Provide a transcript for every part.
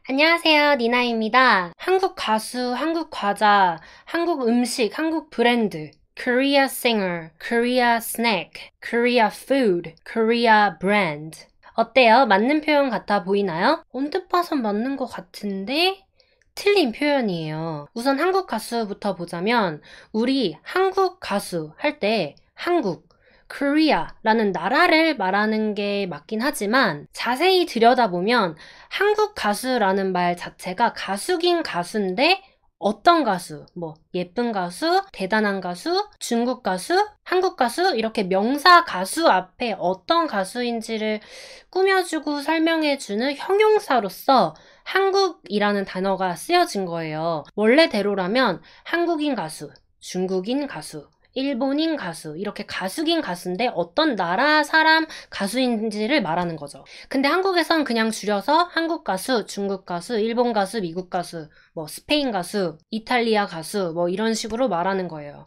안녕하세요, 니나입니다. 한국 가수, 한국 과자, 한국 음식, 한국 브랜드, Korea singer, Korea snack, Korea food, Korea brand. 어때요? 맞는 표현 같아 보이나요? 언뜻 봐선 맞는 것 같은데 틀린 표현이에요. 우선 한국 가수부터 보자면 우리 한국 가수 할 때 한국, Korea라는 나라를 말하는 게 맞긴 하지만 자세히 들여다보면 한국 가수라는 말 자체가 가수긴 가수인데 어떤 가수, 뭐 예쁜 가수, 대단한 가수, 중국 가수, 한국 가수 이렇게 명사 가수 앞에 어떤 가수인지를 꾸며주고 설명해주는 형용사로서 한국이라는 단어가 쓰여진 거예요. 원래대로라면 한국인 가수, 중국인 가수, 일본인 가수, 이렇게 가수긴 가수인데 어떤 나라 사람 가수인지를 말하는 거죠. 근데 한국에선 그냥 줄여서 한국 가수, 중국 가수, 일본 가수, 미국 가수, 뭐 스페인 가수, 이탈리아 가수 뭐 이런 식으로 말하는 거예요.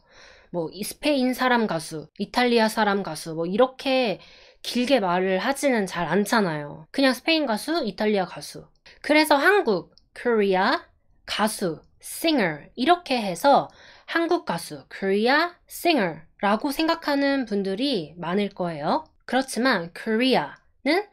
뭐 스페인 사람 가수, 이탈리아 사람 가수 뭐 이렇게 길게 말을 하지는 잘 않잖아요. 그냥 스페인 가수, 이탈리아 가수. 그래서 한국, Korea, 가수, singer 이렇게 해서 한국 가수, Korea singer라고 생각하는 분들이 많을 거예요. 그렇지만 Korea는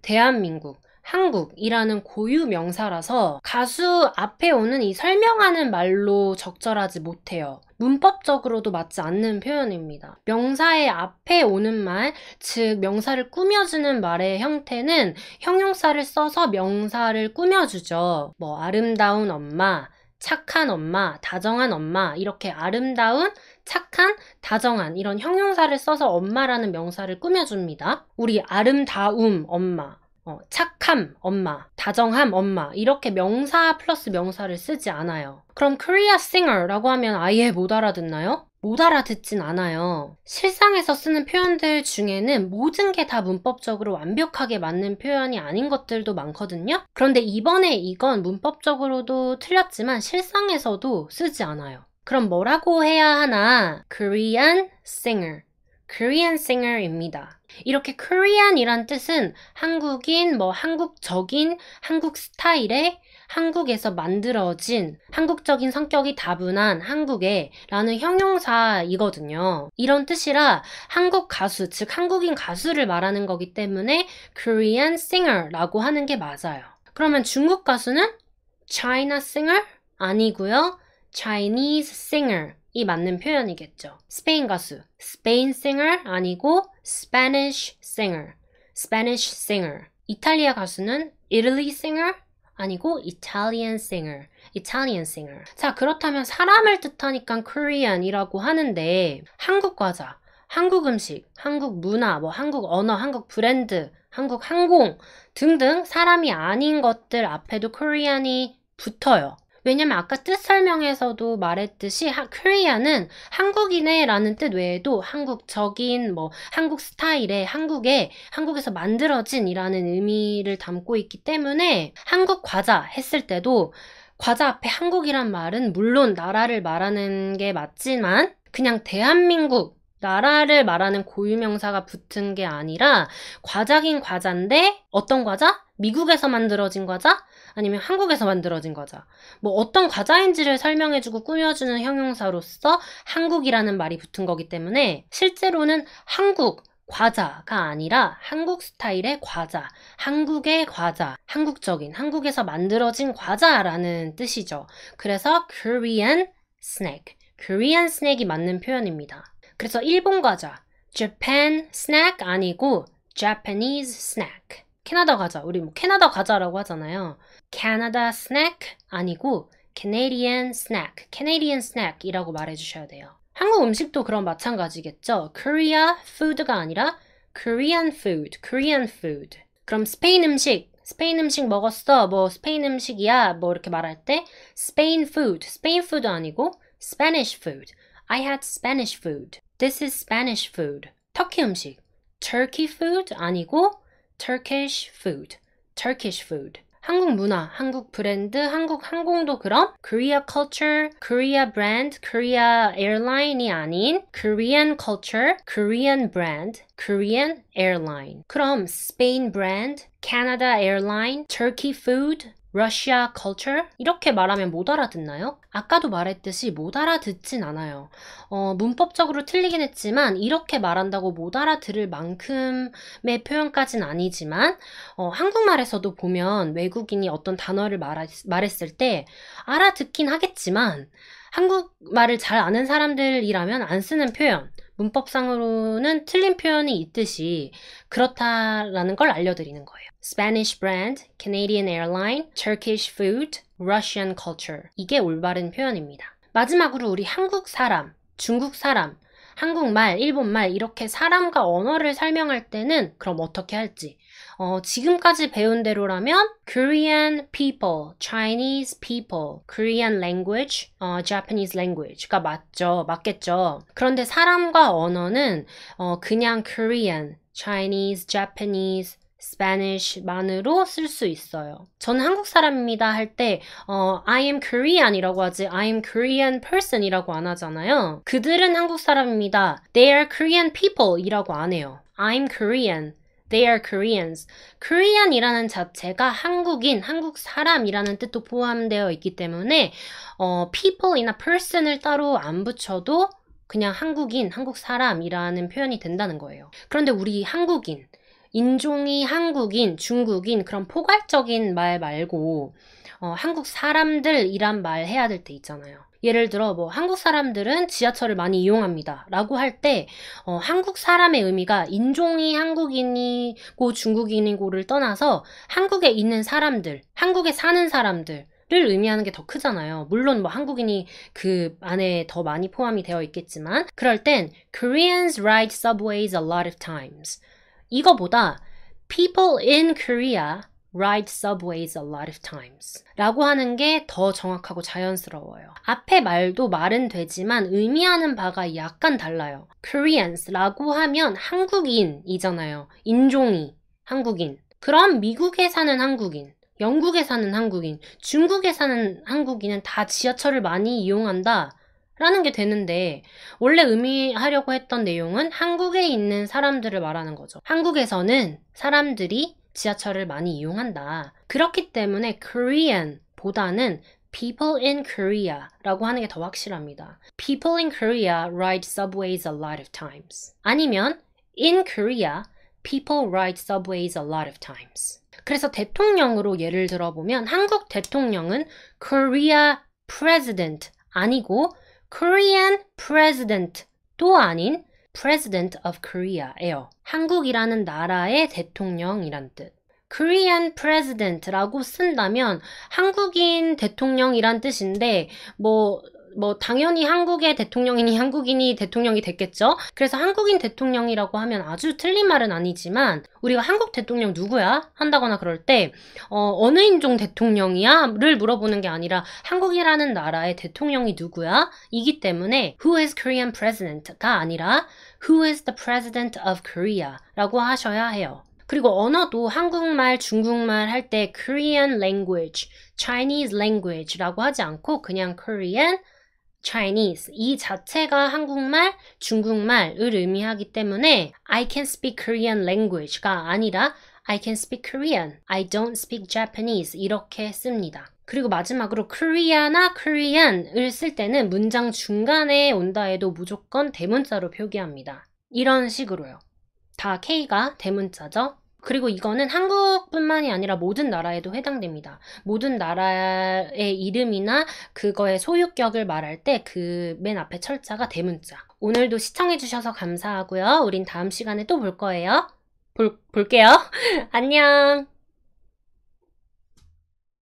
대한민국, 한국이라는 고유 명사라서 가수 앞에 오는 이 설명하는 말로 적절하지 못해요. 문법적으로도 맞지 않는 표현입니다. 명사의 앞에 오는 말, 즉 명사를 꾸며주는 말의 형태는 형용사를 써서 명사를 꾸며주죠. 뭐 아름다운 엄마, 착한 엄마, 다정한 엄마 이렇게 아름다운, 착한, 다정한 이런 형용사를 써서 엄마라는 명사를 꾸며줍니다. 우리 아름다움 엄마, 착함 엄마, 다정함 엄마 이렇게 명사 플러스 명사를 쓰지 않아요. 그럼 Korea singer라고 하면 아예 못 알아듣나요? 못 알아듣진 않아요. 실상에서 쓰는 표현들 중에는 모든 게 다 문법적으로 완벽하게 맞는 표현이 아닌 것들도 많거든요. 그런데 이번에 이건 문법적으로도 틀렸지만 실상에서도 쓰지 않아요. 그럼 뭐라고 해야 하나? Korean singer, Korean singer입니다. 이렇게 Korean이란 뜻은 한국인, 뭐 한국적인, 한국 스타일의, 한국에서 만들어진 한국적인 성격이 다분한 한국의 라는 형용사이거든요. 이런 뜻이라 한국 가수, 즉 한국인 가수를 말하는 거기 때문에 Korean singer라고 하는 게 맞아요. 그러면 중국 가수는 China singer? 아니고요. Chinese singer 이 맞는 표현이겠죠. 스페인 가수, Spain singer 아니고 Spanish singer, Spanish singer. 이탈리아 가수는 Italy singer 아니고 Italian singer, Italian singer. 자, 그렇다면 사람을 뜻하니까 Korean이라고 하는데 한국 과자, 한국 음식, 한국 문화, 뭐 한국 언어, 한국 브랜드, 한국 항공 등등 사람이 아닌 것들 앞에도 Korean이 붙어요. 왜냐면 아까 뜻 설명에서도 말했듯이 Korea는 한국인의 라는 뜻 외에도 한국적인, 뭐 한국 스타일의, 한국에서 만들어진 이라는 의미를 담고 있기 때문에 한국 과자 했을 때도 과자 앞에 한국이란 말은 물론 나라를 말하는 게 맞지만 그냥 대한민국 나라를 말하는 고유명사가 붙은 게 아니라 과자긴 과자인데 어떤 과자? 미국에서 만들어진 과자? 아니면 한국에서 만들어진 과자. 뭐 어떤 과자인지를 설명해주고 꾸며주는 형용사로서 한국이라는 말이 붙은 거기 때문에 실제로는 한국 과자가 아니라 한국 스타일의 과자, 한국의 과자, 한국적인, 한국에서 만들어진 과자라는 뜻이죠. 그래서 Korean snack, Korean snack이 맞는 표현입니다. 그래서 일본 과자, Japan snack 아니고 Japanese snack. 캐나다 과자, 우리 뭐 캐나다 과자라고 하잖아요. Canada snack 아니고 Canadian snack, Canadian snack이라고 말해주셔야 돼요. 한국 음식도 그럼 마찬가지겠죠. Korea food가 아니라 Korean food, Korean food. 그럼 스페인 음식 먹었어. 뭐 스페인 음식이야. 뭐 이렇게 말할 때 Spain food 아니고 Spanish food. I had Spanish food. This is Spanish food. 터키 음식 Turkey food 아니고 Turkish food. 한국 문화, 한국 브랜드, 한국 항공도 그럼 Korea culture, Korea brand, Korea airline이 아닌 Korean culture, Korean brand, Korean airline. 그럼 Spain brand, Canada airline, Turkey food, Russia culture? 이렇게 말하면 못 알아듣나요? 아까도 말했듯이 못 알아듣진 않아요. 문법적으로 틀리긴 했지만 이렇게 말한다고 못 알아들을 만큼의 표현까진 아니지만 한국말에서도 보면 외국인이 어떤 단어를 말했을 때 알아듣긴 하겠지만 한국말을 잘 아는 사람들이라면 안 쓰는 표현, 문법상으로는 틀린 표현이 있듯이 그렇다라는 걸 알려드리는 거예요. Spanish brand, Canadian airline, Turkish food, Russian culture. 이게 올바른 표현입니다. 마지막으로 우리 한국 사람, 중국 사람, 한국말, 일본말 이렇게 사람과 언어를 설명할 때는 그럼 어떻게 할지. 지금까지 배운 대로라면 Korean people, Chinese people, Korean language, Japanese language가 맞겠죠. 그런데 사람과 언어는 그냥 Korean, Chinese, Japanese, Spanish만으로 쓸 수 있어요. 저는 한국 사람입니다 할 때 I am Korean이라고 하지 I am Korean person이라고 안 하잖아요. 그들은 한국 사람입니다. They are Korean people이라고 안 해요. I'm Korean. They are Koreans. Korean이라는 자체가 한국인, 한국 사람이라는 뜻도 포함되어 있기 때문에 people이나 person을 따로 안 붙여도 그냥 한국인, 한국 사람이라는 표현이 된다는 거예요. 그런데 우리 한국인, 인종이 한국인, 중국인 그런 포괄적인 말 말고 한국 사람들이란 말 해야 될 때 있잖아요. 예를 들어 한국 사람들은 지하철을 많이 이용합니다 라고 할 때 한국 사람의 의미가 인종이 한국인이고 중국인이고를 떠나서 한국에 있는 사람들, 한국에 사는 사람들 를 의미하는 게 더 크잖아요. 물론 한국인이 그 안에 더 많이 포함이 되어 있겠지만 그럴 땐 Koreans ride subways a lot of times. 이거보다 people in Korea ride subways a lot of times 라고 하는 게 더 정확하고 자연스러워요. 앞에 말도 말은 되지만 의미하는 바가 약간 달라요. Koreans 라고 하면 한국인이잖아요. 인종이 한국인. 그럼 미국에 사는 한국인, 영국에 사는 한국인, 중국에 사는 한국인은 다 지하철을 많이 이용한다 라는 게 되는데 원래 의미하려고 했던 내용은 한국에 있는 사람들을 말하는 거죠. 한국에서는 사람들이 지하철을 많이 이용한다. 그렇기 때문에 Korean 보다는 people in Korea 라고 하는 게 더 확실합니다. People in Korea ride subways a lot of times. 아니면 in Korea, people ride subways a lot of times. 그래서 대통령으로 예를 들어보면 한국 대통령은 Korea president 아니고 Korean president도 아닌 President of Korea예요. 한국이라는 나라의 대통령이란 뜻. Korean President라고 쓴다면 한국인 대통령이란 뜻인데 당연히 한국의 대통령이니 한국인이 대통령이 됐겠죠? 그래서 한국인 대통령이라고 하면 아주 틀린 말은 아니지만 우리가 한국 대통령 누구야? 한다거나 그럴 때 어느 인종 대통령이야? 를 물어보는 게 아니라 한국이라는 나라의 대통령이 누구야? 이기 때문에 Who is Korean President가 아니라 Who is the President of Korea? 라고 하셔야 해요. 그리고 언어도 한국말, 중국말 할 때 Korean language, Chinese language라고 하지 않고 그냥 Korean, Chinese 이 자체가 한국말, 중국말을 의미하기 때문에 I can speak Korean language가 아니라 I can speak Korean, I don't speak Japanese 이렇게 씁니다. 그리고 마지막으로 Korea나 Korean을 쓸 때는 문장 중간에 온다 해도 무조건 대문자로 표기합니다. 이런 식으로요. 다 K가 대문자죠. 그리고 이거는 한국뿐만이 아니라 모든 나라에도 해당됩니다. 모든 나라의 이름이나 그거의 소유격을 말할 때 그 맨 앞에 철자가 대문자. 오늘도 시청해주셔서 감사하고요. 우린 다음 시간에 또 볼 거예요. 볼게요. 안녕.